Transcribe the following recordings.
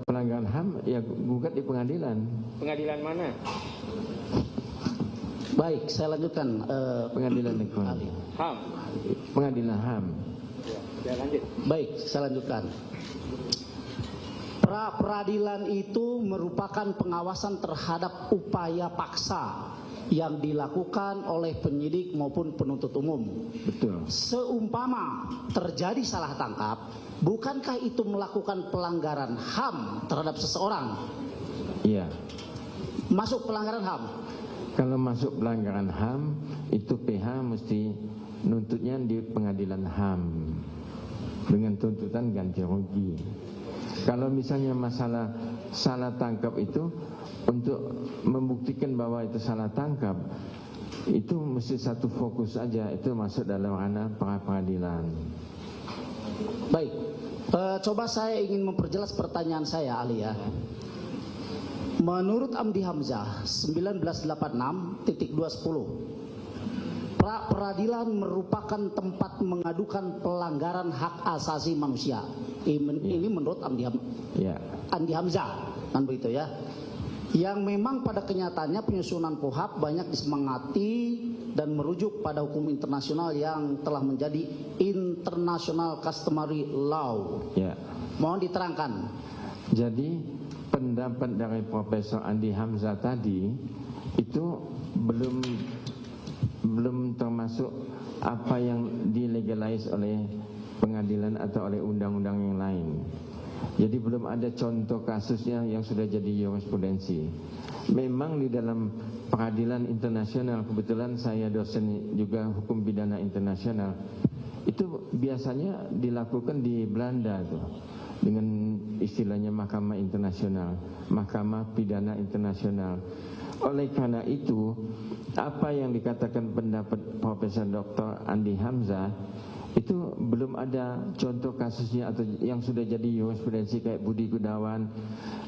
pelanggaran HAM ya gugat di pengadilan. Pengadilan mana? Baik, saya lanjutkan. Pengadilan ekonomi. HAM. Pengadilan HAM. Ya, lanjut. Baik, saya lanjutkan. Pra peradilan itu merupakan pengawasan terhadap upaya paksa yang dilakukan oleh penyidik maupun penuntut umum. Betul. Seumpama terjadi salah tangkap, bukankah itu melakukan pelanggaran HAM terhadap seseorang? Iya. Masuk pelanggaran HAM. Kalau masuk pelanggaran HAM, itu PH mesti nuntutnya di pengadilan HAM dengan tuntutan ganti rugi. Kalau misalnya masalah salah tangkap itu, untuk membuktikan bahwa itu salah tangkap, itu mesti satu fokus saja, itu masuk dalam ranah pra peradilan. Baik, coba saya ingin memperjelas pertanyaan saya, Ali ya. Menurut Amdi Hamzah 1986.210, pra peradilan merupakan tempat mengadukan pelanggaran hak asasi manusia. Ini menurut Andi Hamzah, kan begitu ya. Yang memang pada kenyataannya penyusunan KUHP banyak disemangati dan merujuk pada hukum internasional yang telah menjadi international customary law. Ya. Mohon diterangkan. Jadi pendapat dari Profesor Andi Hamzah tadi itu belum termasuk apa yang dilegalize oleh pengadilan atau oleh undang-undang yang lain. Jadi belum ada contoh kasusnya yang sudah jadi jurisprudensi. Memang di dalam peradilan internasional, kebetulan saya dosen juga hukum pidana internasional, itu biasanya dilakukan di Belanda tuh, dengan istilahnya mahkamah internasional, mahkamah pidana internasional. Oleh karena itu, apa yang dikatakan pendapat Profesor Dr. Andi Hamzah itu belum ada contoh kasusnya atau yang sudah jadi jurisprudensi kayak Budi Gunawan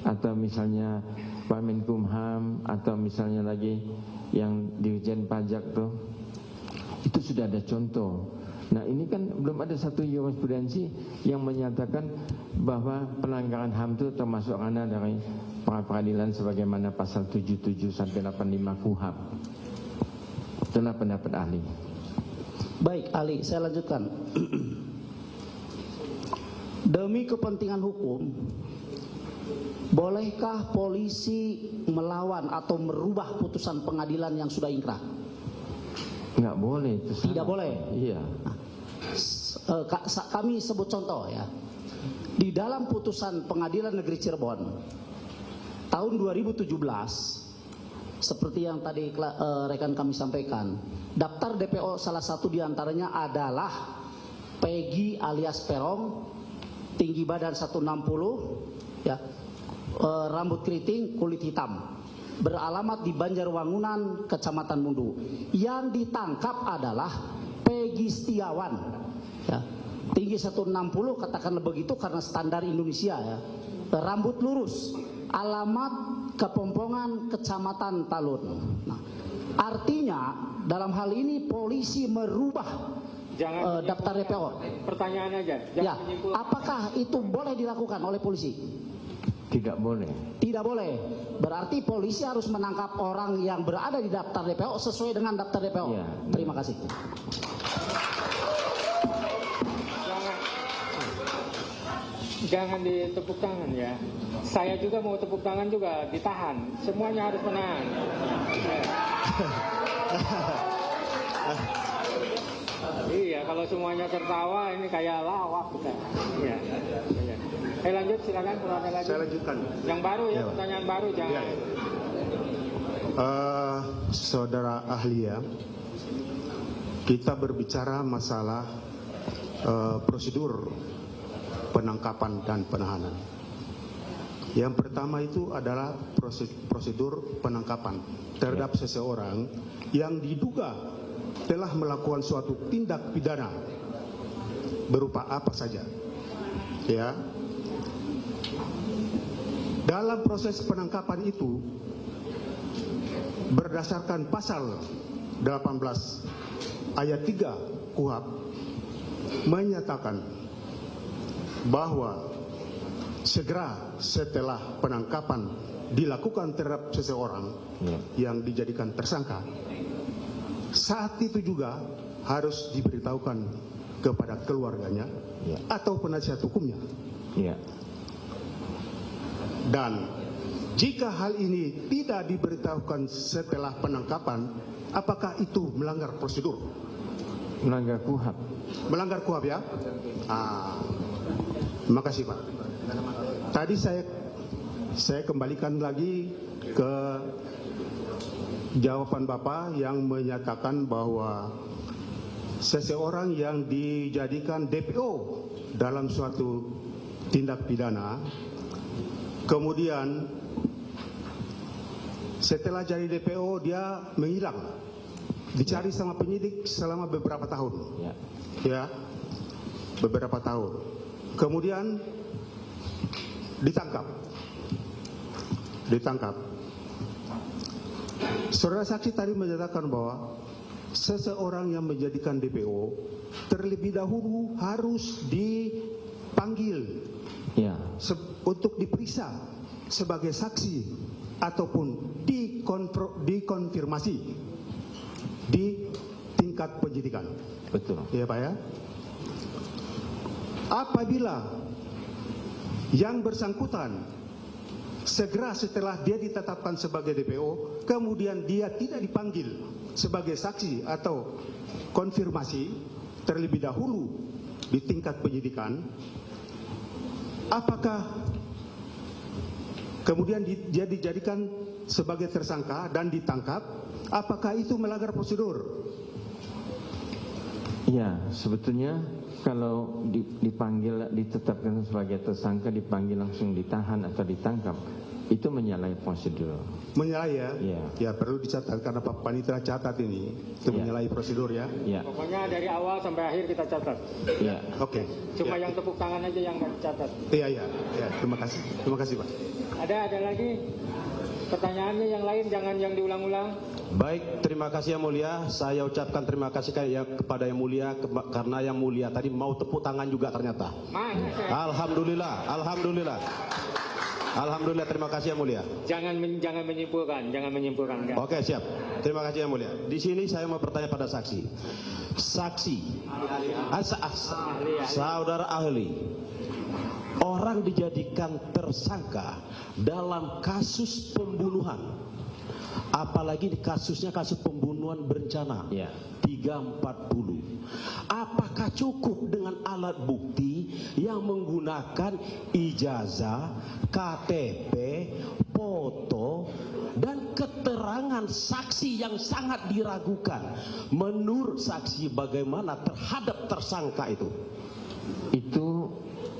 atau misalnya Pak Menkumham atau misalnya lagi yang Dirjen Pajak tuh, itu sudah ada contoh. Nah ini kan belum ada satu jurisprudensi yang menyatakan bahwa pelanggaran HAM itu termasuk ranah dari pra peradilan sebagaimana pasal 77 sampai 85 KUHP. Itulah pendapat ahli. Baik, Ali, saya lanjutkan. Demi kepentingan hukum, bolehkah polisi melawan atau merubah putusan pengadilan yang sudah ingkrah? Nggak boleh itu. Tidak boleh. Iya. Nah, kami sebut contoh ya. Di dalam putusan Pengadilan Negeri Cirebon tahun 2017, seperti yang tadi rekan kami sampaikan, daftar DPO salah satu diantaranya adalah Peggy alias Perong, tinggi badan 160, ya, rambut keriting, kulit hitam, beralamat di Banjarwangunan, Kecamatan Mundu. Yang ditangkap adalah Peggy Setiawan, ya, tinggi 160, katakanlah begitu karena standar Indonesia ya, rambut lurus, alamat Kepompongan, Kecamatan Talun. Nah, artinya dalam hal ini polisi merubah daftar DPO. Pertanyaan aja. Ya, apakah itu boleh dilakukan oleh polisi? Tidak boleh. Tidak boleh. Berarti polisi harus menangkap orang yang berada di daftar DPO sesuai dengan daftar DPO. Ya, terima kasih. Jangan ditepuk tangan ya. Saya juga mau tepuk tangan juga, ditahan. Semuanya harus menahan. Iya, kalau semuanya tertawa ini kayak lawak kita. Iya. Lanjut, silakan kalau ada lagi. Saya lanjutkan. Yang baru ya, pertanyaan baru jangan. Ya. Saudara ahli ya, kita berbicara masalah prosedur penangkapan dan penahanan. Yang pertama itu adalah prosedur penangkapan terhadap seseorang yang diduga telah melakukan suatu tindak pidana berupa apa saja. Ya. Dalam proses penangkapan itu berdasarkan pasal 18 ayat 3 KUHP menyatakan bahwa segera setelah penangkapan dilakukan terhadap seseorang yang dijadikan tersangka, saat itu juga harus diberitahukan kepada keluarganya atau penasihat hukumnya. Dan jika hal ini tidak diberitahukan setelah penangkapan, apakah itu melanggar prosedur? Melanggar KUHAP. Melanggar KUHAP ya? Terima kasih Pak. Tadi saya kembalikan lagi ke jawaban Bapak yang menyatakan bahwa seseorang yang dijadikan DPO dalam suatu tindak pidana, kemudian setelah jadi DPO dia menghilang, dicari sama penyidik selama beberapa tahun, beberapa tahun, kemudian ditangkap. Saudara saksi tadi menyatakan bahwa seseorang yang menjadikan DPO terlebih dahulu harus dipanggil untuk diperiksa sebagai saksi ataupun dikonfirmasi di tingkat penyidikan. Betul. Ya Pak ya. Apabila yang bersangkutan segera setelah dia ditetapkan sebagai DPO, kemudian dia tidak dipanggil sebagai saksi atau konfirmasi terlebih dahulu di tingkat penyidikan, apakah kemudian dia dijadikan sebagai tersangka dan ditangkap, apakah itu melanggar prosedur? Ya, sebetulnya kalau dipanggil, ditetapkan sebagai tersangka, dipanggil langsung ditahan atau ditangkap, itu menyalahi prosedur. Menyalahi ya? Ya perlu dicatat karena Pak Panitera catat ini, itu menyalahi prosedur ya? Pokoknya dari awal sampai akhir kita catat. Oke. Cuma yang tepuk tangan aja yang nggak dicatat. Iya. Terima kasih Pak. Ada lagi pertanyaannya yang lain, jangan yang diulang-ulang. Baik, terima kasih Yang Mulia. Saya ucapkan terima kasih kepada Yang Mulia karena Yang Mulia tadi mau tepuk tangan juga ternyata. Alhamdulillah. Terima kasih Yang Mulia. Jangan menyimpulkan. Enggak. Oke, siap. Terima kasih Yang Mulia. Di sini saya mau bertanya pada saksi. Saudara ahli. Orang dijadikan tersangka dalam kasus pembunuhan. Apalagi di kasus pembunuhan berencana 340. Apakah cukup dengan alat bukti yang menggunakan ijazah, KTP, foto, dan keterangan saksi yang sangat diragukan? Menurut saksi bagaimana terhadap tersangka itu? Itu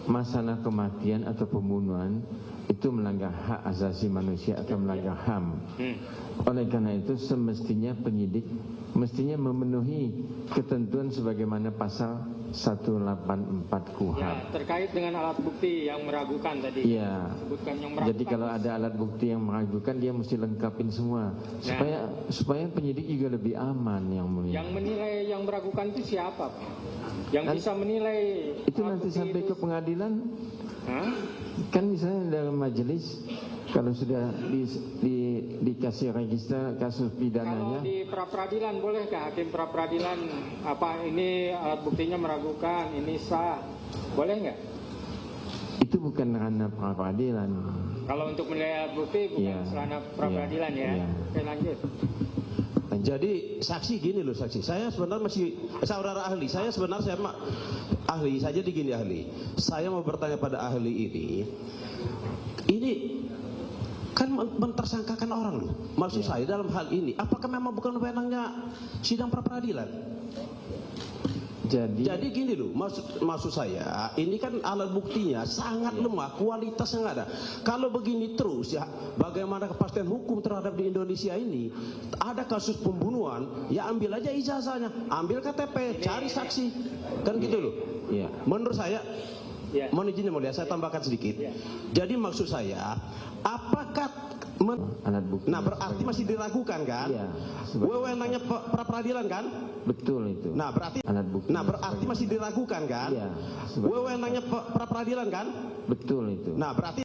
masalah kematian atau pembunuhan itu melanggar hak asasi manusia atau melanggar HAM. Oleh karena itu semestinya penyidik mestinya memenuhi ketentuan sebagaimana pasal 184 KUHAP. Terkait dengan alat bukti yang meragukan tadi. Jadi kalau ada alat bukti yang meragukan, dia mesti lengkapin semua supaya penyidik juga lebih aman, Yang Mulia. Yang menilai yang meragukan itu siapa? Yang bisa menilai itu nanti sampai ke pengadilan. Kan misalnya dalam majelis kalau sudah dikasih register kasus pidananya. Kalau di pra-peradilan bolehkah hakim pra-peradilan ini alat buktinya meragukan, ini sah, boleh nggak? Itu bukan ranah pra-peradilan. Kalau untuk menilai alat bukti bukan ranah pra-peradilan Oke, lanjut. Jadi saksi gini loh saksi. Saya sebenarnya saudara ahli. Saya ahli saja digini ahli. Saya mau bertanya pada ahli ini kan mentersangkakan orang loh. Maksud saya dalam hal ini, apakah memang bukan wewenangnya sidang pra-peradilan? Jadi gini loh, maksud saya, ini kan alat buktinya sangat lemah, kualitasnya nggak ada. Kalau begini terus bagaimana kepastian hukum terhadap di Indonesia ini? Ada kasus pembunuhan, ya ambil aja ijazahnya, ambil KTP, cari saksi, kan gitu loh. Menurut saya Mohon izin yang mulia, saya tambahkan sedikit. Jadi maksud saya, apakah alat bukti? Nah, berarti masih diragukan kan? Iya. Wewenangnya pra peradilan kan? Betul itu. Nah, berarti alat bukti. Nah, berarti masih diragukan kan? Iya. Wewenangnya pra peradilan kan? Betul itu. Nah, berarti